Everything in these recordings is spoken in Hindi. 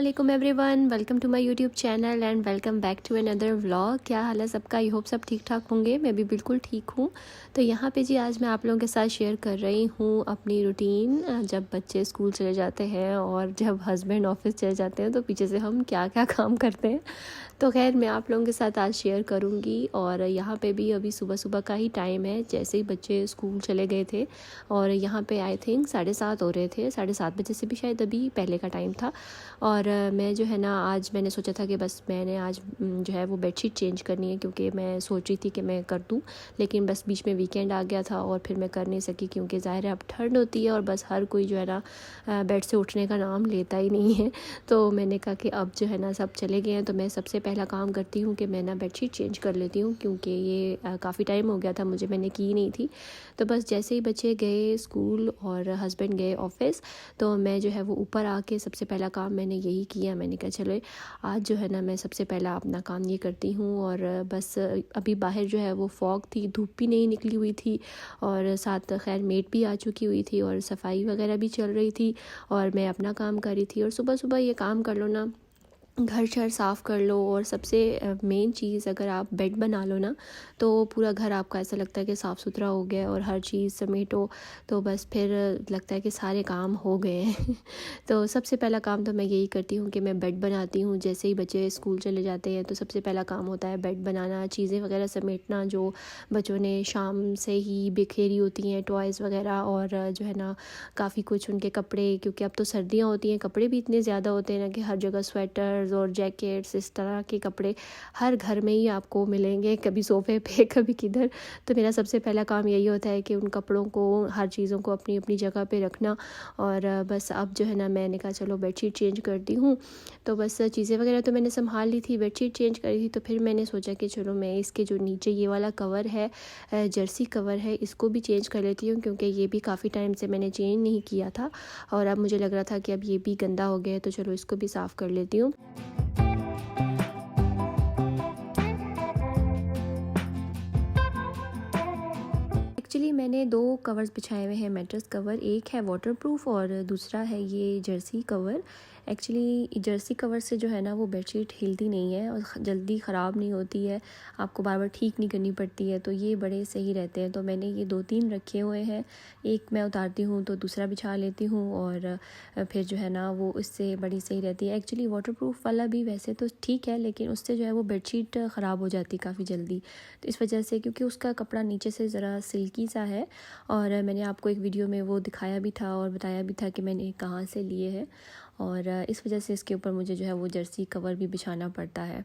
अस्सलामुअलैकुम everyone, welcome to my YouTube channel and welcome back to another vlog. क्या हाल है सबका? आई होप सब ठीक ठाक होंगे। मैं भी बिल्कुल ठीक हूँ। तो यहाँ पे जी आज मैं आप लोगों के साथ शेयर कर रही हूँ अपनी रूटीन, जब बच्चे स्कूल चले जाते हैं और जब हस्बैंड ऑफिस चले जाते हैं तो पीछे से हम क्या क्या काम करते हैं। तो खैर मैं आप लोगों के साथ आज शेयर करूँगी। और यहाँ पे भी अभी सुबह सुबह का ही टाइम है, जैसे ही बच्चे स्कूल चले गए थे और यहाँ पे आई थिंक 7:30 हो रहे थे, 7:30 बजे से भी शायद अभी पहले का टाइम था। और मैं जो है ना आज मैंने सोचा था कि बस मैंने आज जो है वो बेडशीट चेंज करनी है, क्योंकि मैं सोच रही थी कि मैं कर दूं, लेकिन बस बीच में वीकेंड आ गया था और फिर मैं कर नहीं सकी, क्योंकि ज़ाहिर है अब ठंड होती है और बस हर कोई जो है ना बेड से उठने का नाम लेता ही नहीं है। तो मैंने कहा कि अब जो है ना सब चले गए हैं तो मैं सबसे पहला काम करती हूँ कि मैं ना बेडशीट चेंज कर लेती हूँ, क्योंकि ये काफ़ी टाइम हो गया था मैंने की नहीं थी। तो बस जैसे ही बच्चे गए स्कूल और हस्बैंड गए ऑफिस, तो मैं जो है वो ऊपर आके सबसे पहला काम मैंने यही किया। मैंने कहा चलो आज जो है ना मैं सबसे पहला अपना काम ये करती हूँ। और बस अभी बाहर जो है वो फॉग थी, धूप भी नहीं निकली हुई थी और साथ खैर मेट भी आ चुकी हुई थी और सफाई वगैरह भी चल रही थी और मैं अपना काम कर रही थी। और सुबह सुबह ये काम कर लो ना, घर शर साफ़ कर लो, और सबसे मेन चीज़ अगर आप बेड बना लो ना तो पूरा घर आपका ऐसा लगता है कि साफ़ सुथरा हो गया और हर चीज़ समेटो, तो बस फिर लगता है कि सारे काम हो गए हैं। तो सबसे पहला काम तो मैं यही करती हूँ कि मैं बेड बनाती हूँ। जैसे ही बच्चे स्कूल चले जाते हैं तो सबसे पहला काम होता है बेड बनाना, चीज़ें वगैरह समेटना जो बच्चों ने शाम से ही बिखेरी होती हैं, टॉयज़ वगैरह, और जो है ना काफ़ी कुछ उनके कपड़े, क्योंकि अब तो सर्दियाँ होती हैं, कपड़े भी इतने ज़्यादा होते हैं ना कि हर जगह स्वेटर और जैकेट्स, इस तरह के कपड़े हर घर में ही आपको मिलेंगे, कभी सोफ़े पे कभी किधर। तो मेरा सबसे पहला काम यही होता है कि उन कपड़ों को, हर चीज़ों को अपनी अपनी जगह पे रखना। और बस अब जो है ना मैंने कहा चलो बेडशीट चेंज करती हूँ। तो बस चीज़ें वगैरह तो मैंने संभाल ली थी, बेडशीट चेंज करी थी, तो फिर मैंने सोचा कि चलो मैं इसके जो नीचे ये वाला कवर है, जर्सी कवर है, इसको भी चेंज कर लेती हूँ, क्योंकि ये भी काफ़ी टाइम से मैंने चेंज नहीं किया था और अब मुझे लग रहा था कि अब ये भी गंदा हो गया है, तो चलो इसको भी साफ़ कर लेती हूँ। एक्चुअली मैंने 2 कवर्स बिछाए हुए हैं, मैट्रेस कवर। एक है वाटरप्रूफ और दूसरा है ये Jersey cover. Actually Jersey cover से जो है ना वो बेडशीट हिलती नहीं है और जल्दी ख़राब नहीं होती है, आपको बार बार ठीक नहीं करनी पड़ती है, तो ये बड़े सही रहते हैं। तो मैंने ये 2-3 रखे हुए हैं, एक मैं उतारती हूँ तो दूसरा बिछा लेती हूँ और फिर जो है ना वो इससे बड़ी सही रहती है। एक्चुअली वाटरप्रूफ वाला भी वैसे तो ठीक है, लेकिन उससे जो है वो बेडशीट ख़राब हो जाती है काफ़ी जल्दी। तो इस वजह से, क्योंकि उसका कपड़ा नीचे से ज़रा सिल्की सा है, और मैंने आपको एक वीडियो में वो दिखाया भी था और बताया भी था कि मैंने कहाँ से लिए हैं, और इस वजह से इसके ऊपर मुझे जो है वो जर्सी कवर भी बिछाना पड़ता है।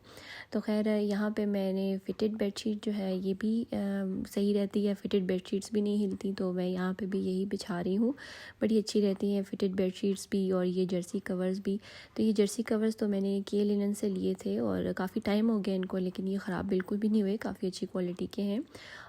तो खैर यहाँ पे मैंने फ़िटेड बेडशीट जो है ये भी सही रहती है, फ़िटेड बेडशीट्स भी नहीं हिलती, तो मैं यहाँ पे भी यही बिछा रही हूँ, बड़ी अच्छी रहती हैं फ़िटेड बेडशीट्स भी और ये जर्सी कवर्स भी। तो ये जर्सी कवर्स तो मैंने के लिनन से लिए थे और काफ़ी टाइम हो गया इनको, लेकिन ये ख़राब बिल्कुल भी नहीं हुए, काफ़ी अच्छी क्वालिटी के हैं।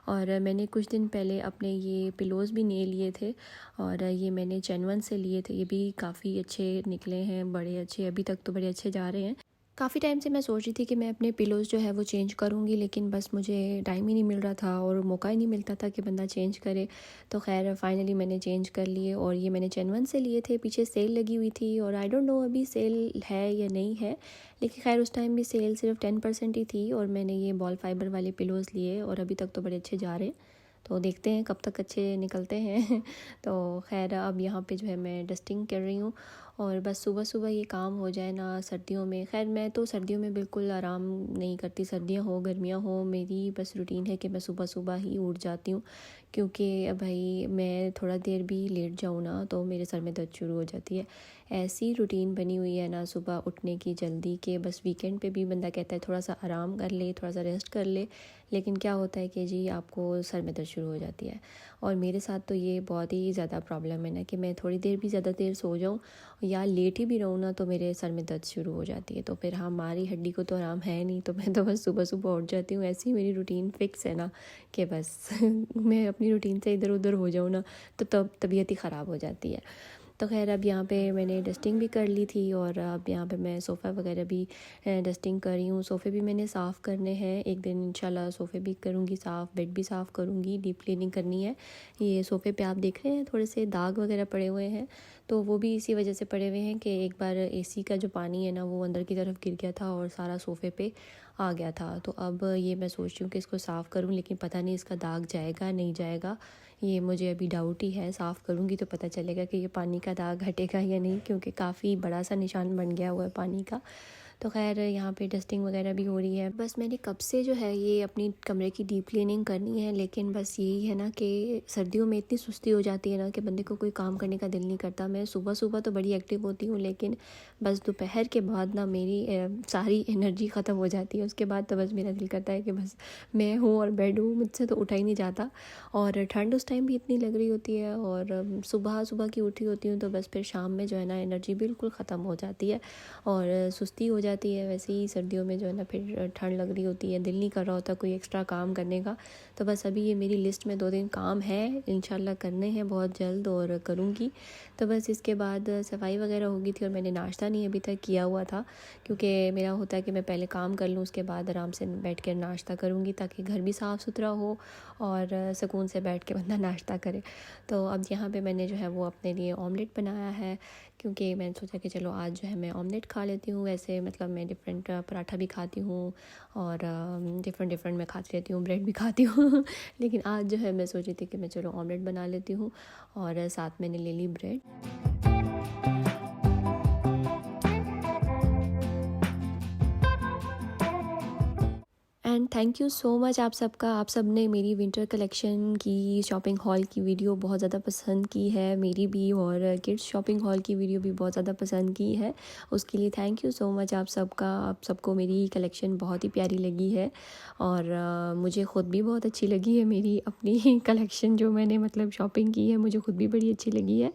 और मैंने कुछ दिन पहले अपने ये पिलोज़ भी नए लिए थे और ये मैंने चैनवन से लिए थे, ये भी काफ़ी अच्छे निकले हैं, बड़े अच्छे, अभी तक तो बड़े अच्छे जा रहे हैं। काफ़ी टाइम से मैं सोच रही थी कि मैं अपने पिलोज़ जो है वो चेंज करूँगी, लेकिन बस मुझे टाइम ही नहीं मिल रहा था और मौका ही नहीं मिलता था कि बंदा चेंज करे। तो खैर फाइनली मैंने चेंज कर लिए और ये मैंने चैनवन से लिए थे, पीछे सेल लगी हुई थी और आई डोंट नो अभी सेल है या नहीं है, लेकिन खैर उस टाइम भी सेल सिर्फ 10% ही थी और मैंने ये बॉल फाइबर वाले पिलोज़ लिए और अभी तक तो बड़े अच्छे जा रहे हैं। तो देखते हैं कब तक अच्छे निकलते हैं। तो खैर अब यहाँ पे जो है मैं डस्टिंग कर रही हूँ और बस सुबह सुबह ये काम हो जाए ना सर्दियों में। खैर मैं तो सर्दियों में बिल्कुल आराम नहीं करती, सर्दियाँ हो गर्मियाँ हो, मेरी बस रूटीन है कि मैं सुबह सुबह ही उठ जाती हूँ, क्योंकि भाई मैं थोड़ा देर भी लेट जाऊँ ना तो मेरे सर में दर्द शुरू हो जाती है। ऐसी रूटीन बनी हुई है ना सुबह उठने की जल्दी, कि बस वीकेंड पे भी बंदा कहता है थोड़ा सा आराम कर ले, थोड़ा सा रेस्ट कर ले, लेकिन क्या होता है कि जी आपको सर में दर्द शुरू हो जाती है। और मेरे साथ तो ये बहुत ही ज़्यादा प्रॉब्लम है ना कि मैं थोड़ी देर भी ज़्यादा देर सो जाऊँ या लेट ही भी रहूँ ना तो मेरे सर में दर्द शुरू हो जाती है। तो फिर हमारी हड्डी को तो आराम है नहीं, तो मैं तो बस सुबह सुबह उठ जाती हूँ। ऐसी मेरी रूटीन फ़िक्स है ना कि बस मैं अपनी रूटीन से इधर उधर हो जाऊँ ना तो तब तबीयत ही ख़राब हो जाती है। तो खैर अब यहाँ पे मैंने डस्टिंग भी कर ली थी और अब यहाँ पे मैं सोफ़ा वगैरह भी डस्टिंग कर रही हूँ। सोफ़े भी मैंने साफ़ करने हैं, एक दिन इंशाल्लाह सोफ़े भी करूँगी साफ़, बेड भी साफ़ करूँगी, डीप क्लीनिंग करनी है। ये सोफ़े पे आप देख रहे हैं थोड़े से दाग वगैरह पड़े हुए हैं, तो वो भी इसी वजह से पड़े हुए हैं कि एक बार एसी का जो पानी है ना वो अंदर की तरफ गिर गया था और सारा सोफ़े पे आ गया था। तो अब ये मैं सोच रही हूँ कि इसको साफ़ करूँ, लेकिन पता नहीं इसका दाग जाएगा नहीं जाएगा, ये मुझे अभी डाउट ही है। साफ़ करूँगी तो पता चलेगा कि ये पानी का दाग हटेगा या नहीं, क्योंकि काफ़ी बड़ा सा निशान बन गया हुआ है पानी का। तो खैर यहाँ पे डस्टिंग वगैरह भी हो रही है। बस मैंने कब से जो है ये अपनी कमरे की डीप क्लीनिंग करनी है, लेकिन बस यही है ना कि सर्दियों में इतनी सुस्ती हो जाती है ना कि बंदे को कोई काम करने का दिल नहीं करता। मैं सुबह सुबह तो बड़ी एक्टिव होती हूँ, लेकिन बस दोपहर के बाद ना मेरी सारी एनर्जी ख़त्म हो जाती है। उसके बाद तो बस मेरा दिल करता है कि बस मैं हूँ और बेड हूँ, मुझसे तो उठा ही नहीं जाता। और ठंड उस टाइम भी इतनी लग रही होती है और सुबह सुबह की उठी होती हूँ, तो बस फिर शाम में जो है ना एनर्जी बिल्कुल ख़त्म हो जाती है और सुस्ती हो जाती है। वैसे ही सर्दियों में जो है ना फिर ठंड लग रही होती है, दिल नहीं कर रहा होता कोई एक्स्ट्रा काम करने का। तो बस अभी ये मेरी लिस्ट में 2 दिन काम है, इंशाल्लाह करने हैं बहुत जल्द और करूँगी। तो बस इसके बाद सफाई वगैरह होगी थी और मैंने नाश्ता नहीं अभी तक किया हुआ था, क्योंकि मेरा होता है कि मैं पहले काम कर लूँ, उसके बाद आराम से बैठ कर नाश्ता करूँगी, ताकि घर भी साफ़ सुथरा हो और सुकून से बैठ के बंदा नाश्ता करे। तो अब यहाँ पे मैंने जो है वो अपने लिए ऑमलेट बनाया है, क्योंकि मैंने सोचा कि चलो आज जो है मैं ऑमलेट खा लेती हूँ। वैसे मतलब मैं डिफरेंट पराठा भी खाती हूँ और डिफरेंट मैं खाती रहती हूँ, ब्रेड भी खाती हूँ लेकिन आज जो है मैं सोची थी कि मैं चलो ऑमलेट बना लेती हूँ और साथ मैंने ले ली bread. And thank you so much आप सबका। आप सब ने मेरी विंटर कलेक्शन की शॉपिंग हॉल की वीडियो बहुत ज़्यादा पसंद की है, मेरी भी, और किड्स शॉपिंग हॉल की वीडियो भी बहुत ज़्यादा पसंद की है। उसके लिए थैंक यू सो मच आप सबका। आप सबको मेरी कलेक्शन बहुत ही प्यारी लगी है और मुझे ख़ुद भी बहुत अच्छी लगी है मेरी अपनी कलेक्शन जो मैंने मतलब शॉपिंग की है, मुझे ख़ुद भी बड़ी अच्छी लगी है।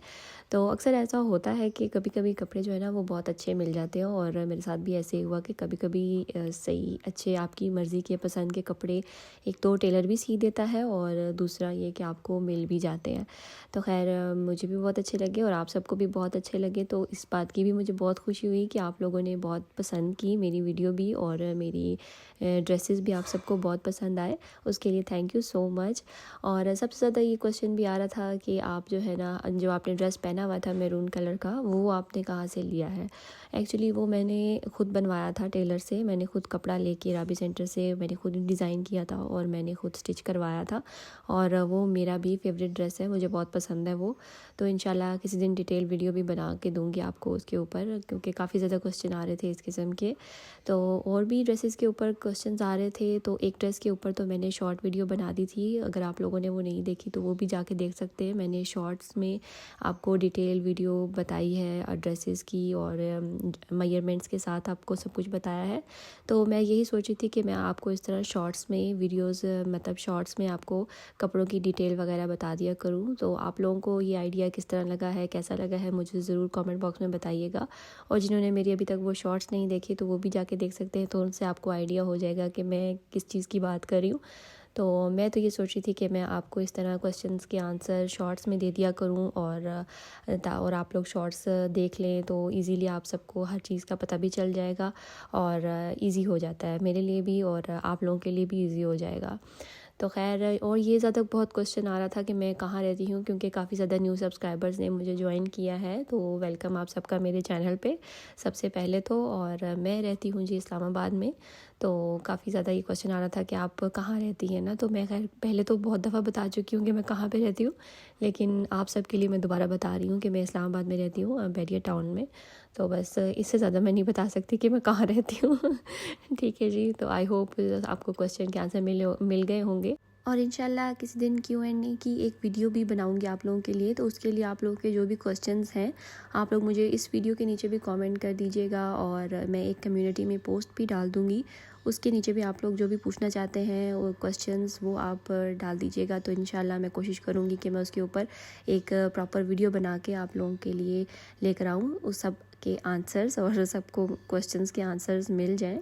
तो अक्सर ऐसा होता है कि कभी कभी कपड़े जो है ना वो बहुत अच्छे मिल जाते हैं और मेरे साथ भी ऐसे हुआ कि कभी कभी सही अच्छे आपकी मर्ज़ी के पसंद के कपड़े एक तो टेलर भी सी देता है और दूसरा ये कि आपको मिल भी जाते हैं। तो खैर मुझे भी बहुत अच्छे लगे और आप सबको भी बहुत अच्छे लगे, तो इस बात की भी मुझे बहुत खुशी हुई कि आप लोगों ने बहुत पसंद की मेरी वीडियो भी और मेरी ड्रेसेस भी आप सबको बहुत पसंद आए। उसके लिए थैंक यू सो मच। और सबसे ज़्यादा ये क्वेश्चन भी आ रहा था कि आप जो है ना जो आपने ड्रेस पहना हुआ था मैरून कलर का, वो आपने कहाँ से लिया है। एक्चुअली वो मैंने खुद बनवाया था टेलर से, मैंने खुद कपड़ा लेके राबी सेंटर से मैंने खुद डिज़ाइन किया था और मैंने खुद स्टिच करवाया था और वो मेरा भी फेवरेट ड्रेस है, मुझे बहुत पसंद है वो। तो इंशाल्लाह किसी दिन डिटेल वीडियो भी बना के दूँगी आपको उसके ऊपर, क्योंकि काफ़ी ज़्यादा क्वेश्चन आ रहे थे इस किस्म के। तो और भी ड्रेसेस के ऊपर क्वेश्चंस आ रहे थे, तो एक ड्रेस के ऊपर तो मैंने शॉर्ट वीडियो बना दी थी, अगर आप लोगों ने वो नहीं देखी तो वो भी जाके देख सकते हैं। मैंने शॉर्ट्स में आपको डिटेल वीडियो बताई है ड्रेसेस की और मेजरमेंट्स के साथ आपको सब कुछ बताया है। तो मैं यही सोची थी कि मैं आपको इस तरह शॉर्ट्स में वीडियोस मतलब शॉर्ट्स में आपको कपड़ों की डिटेल वगैरह बता दिया करूँ। तो आप लोगों को ये आइडिया किस तरह लगा है, कैसा लगा है, मुझे ज़रूर कमेंट बॉक्स में बताइएगा। और जिन्होंने मेरी अभी तक वो शॉर्ट्स नहीं देखे तो वो भी जाके देख सकते हैं, तो उनसे आपको आइडिया हो जाएगा कि मैं किस चीज़ की बात कर रही हूँ। तो मैं तो ये सोच रही थी कि मैं आपको इस तरह क्वेश्चंस के आंसर शॉर्ट्स में दे दिया करूं और आप लोग शॉर्ट्स देख लें तो इजीली आप सबको हर चीज़ का पता भी चल जाएगा और इजी हो जाता है मेरे लिए भी और आप लोगों के लिए भी इजी हो जाएगा। तो खैर और ये ज़्यादा बहुत क्वेश्चन आ रहा था कि मैं कहाँ रहती हूँ, क्योंकि काफ़ी ज़्यादा न्यू सब्सक्राइबर्स ने मुझे ज्वाइन किया है। तो वेलकम आप सबका मेरे चैनल पे सबसे पहले तो। और मैं रहती हूँ जी इस्लामाबाद में। तो काफ़ी ज़्यादा ये क्वेश्चन आ रहा था कि आप कहाँ रहती हैं ना, तो मैं खैर पहले तो बहुत दफ़ा बता चुकी हूँ कि मैं कहाँ पे रहती हूँ, लेकिन आप सब के लिए मैं दोबारा बता रही हूँ कि मैं इस्लामाबाद में रहती हूँ, बैरिया टाउन में। तो बस इससे ज़्यादा मैं नहीं बता सकती कि मैं कहाँ रहती हूँ ठीक है जी। तो आई होप आपको क्वेश्चन के आंसर मिल गए होंगे और इंशाल्लाह किसी दिन Q&A की एक वीडियो भी बनाऊंगी आप लोगों के लिए। तो उसके लिए आप लोगों के जो भी क्वेश्चंस हैं आप लोग मुझे इस वीडियो के नीचे भी कमेंट कर दीजिएगा और मैं एक कम्युनिटी में पोस्ट भी डाल दूंगी, उसके नीचे भी आप लोग जो भी पूछना चाहते हैं वो क्वेश्चंस वो आप डाल दीजिएगा। तो इंशाल्लाह मैं कोशिश करूँगी कि मैं उसके ऊपर एक प्रॉपर वीडियो बना के आप लोगों के लिए लेकर आऊँ, उस सब के आंसर्स और सबको क्वेश्चंस के आंसर्स मिल जाएँ।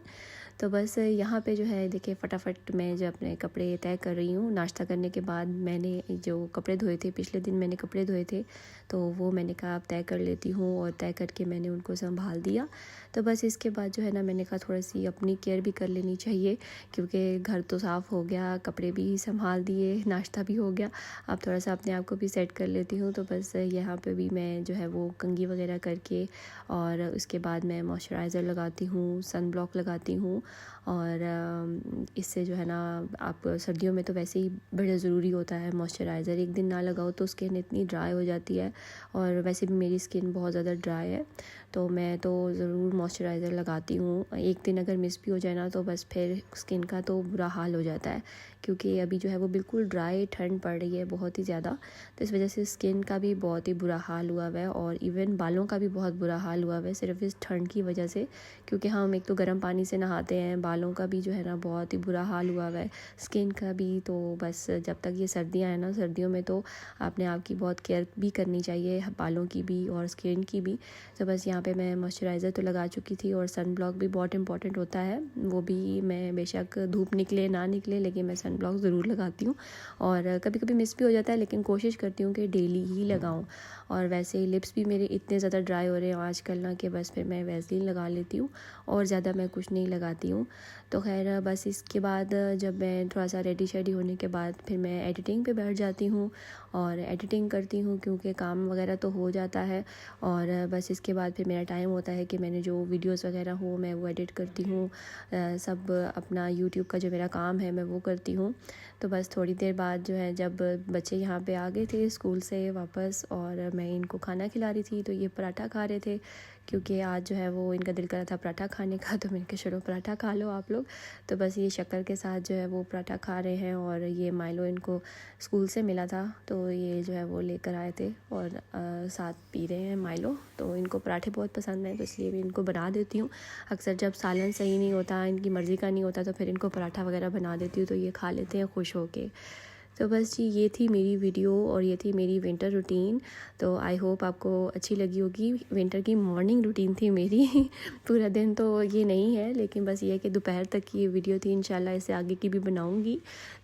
तो बस यहाँ पे जो है देखिए फटाफट मैं जो अपने कपड़े तय कर रही हूँ। नाश्ता करने के बाद मैंने जो कपड़े धोए थे, पिछले दिन मैंने कपड़े धोए थे, तो वो मैंने कहा अब तय कर लेती हूँ, और तय करके मैंने उनको संभाल दिया। तो बस इसके बाद जो है ना मैंने कहा थोड़ी सी अपनी केयर भी कर लेनी चाहिए, क्योंकि घर तो साफ़ हो गया, कपड़े भी संभाल दिए, नाश्ता भी हो गया, अब थोड़ा सा अपने आप को भी सेट कर लेती हूँ। तो बस यहाँ पे भी मैं जो है वो कंघी वगैरह करके, और उसके बाद मैं मॉइस्चराइज़र लगाती हूँ, सन ब्लॉक लगाती हूँ। और इससे जो है ना, आप सर्दियों में तो वैसे ही बड़ा ज़रूरी होता है मॉइस्चराइज़र, एक दिन ना लगाओ तो स्किन इतनी ड्राई हो जाती है, और वैसे भी मेरी स्किन बहुत ज़्यादा ड्राई है, तो मैं तो ज़रूर मॉइस्चराइज़र लगाती हूँ। एक दिन अगर मिस भी हो जाए ना तो बस फिर स्किन का तो बुरा हाल हो जाता है, क्योंकि अभी जो है वो बिल्कुल ड्राई, ठंड पड़ रही है बहुत ही ज़्यादा, तो इस वजह से स्किन का भी बहुत ही बुरा हाल हुआ हुआ है, और इवन बालों का भी बहुत बुरा हाल हुआ हुआ है सिर्फ इस ठंड की वजह से, क्योंकि हम एक तो गर्म पानी से नहाते हैं, बालों का भी जो है ना बहुत ही बुरा हाल हुआ हुआ है, स्किन का भी। तो बस जब तक ये सर्दियाँ हैं ना, सर्दियों में तो अपने आप की बहुत केयर भी करनी चाहिए, बालों की भी और स्किन की भी। तो बस यहाँ पे मैं मॉइस्चराइज़र तो लगा चुकी थी, और सन ब्लॉक भी बहुत इंपॉर्टेंट होता है, वो भी मैं बेशक धूप निकले ना निकले लेकिन मैं सन ब्लॉक ज़रूर लगाती हूँ। और कभी कभी मिस भी हो जाता है, लेकिन कोशिश करती हूँ कि डेली ही लगाऊँ। और वैसे ही लिप्स भी मेरे इतने ज़्यादा ड्राई हो रहे हैं आजकल ना, कि बस फिर मैं वैसलीन लगा लेती हूँ, और ज़्यादा मैं कुछ नहीं लगाती हूँ। तो खैर बस इसके बाद जब मैं थोड़ा सा रेडी शेडी होने के बाद फिर मैं एडिटिंग पे बैठ जाती हूँ, और एडिटिंग करती हूँ, क्योंकि काम वगैरह तो हो जाता है। और बस इसके बाद फिर मेरा टाइम होता है कि मैंने जो वीडियोस वगैरह हो मैं वो एडिट करती हूँ, सब अपना यूट्यूब का जो मेरा काम है मैं वो करती हूँ। तो बस थोड़ी देर बाद जो है, जब बच्चे यहाँ पे आ गए थे स्कूल से वापस, और मैं इनको खाना खिला रही थी, तो ये पराठा खा रहे थे, क्योंकि आज जो है वो इनका दिल कर रहा था पराठा खाने का, तो मैंने कहा चलो पराठा खा लो आप लोग। तो बस ये शक्कर के साथ जो है वो पराठा खा रहे हैं, और ये माइलो इनको स्कूल से मिला था, तो ये जो है वो लेकर आए थे, और साथ पी रहे हैं माइलो। तो इनको पराठे बहुत पसंद हैं, तो इसलिए भी इनको बना देती हूँ। अक्सर जब सालन सही नहीं होता, इनकी मर्ज़ी का नहीं होता, तो फिर इनको पराठा वगैरह बना देती हूँ, तो ये खा लेते हैं खुश होके। तो बस जी ये थी मेरी वीडियो, और ये थी मेरी विंटर रूटीन। तो आई होप आपको अच्छी लगी होगी। विंटर की मॉर्निंग रूटीन थी मेरी पूरा दिन तो ये नहीं है, लेकिन बस ये है कि दोपहर तक की ये वीडियो थी, इंशाल्लाह इससे आगे की भी बनाऊंगी।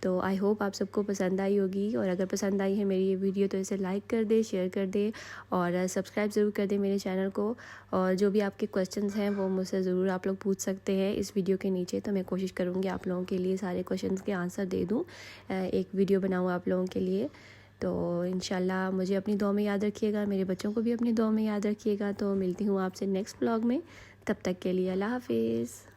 तो आई होप आप सबको पसंद आई होगी, और अगर पसंद आई है मेरी ये वीडियो तो इसे लाइक कर दे, शेयर कर दे, और सब्सक्राइब ज़रूर कर दे मेरे चैनल को। और जो भी आपके क्वेश्चंस हैं वो मुझसे ज़रूर आप लोग पूछ सकते हैं इस वीडियो के नीचे, तो मैं कोशिश करूँगी आप लोगों के लिए सारे क्वेश्चंस के आंसर दे दूँ, एक वीडियो बनाऊँ आप लोगों के लिए। तो इंशाल्लाह मुझे अपनी दुआ में याद रखिएगा, मेरे बच्चों को भी अपनी दुआ में याद रखिएगा। तो मिलती हूँ आपसे नेक्स्ट व्लॉग में, तब तक के लिए अल्लाह हाफिज़।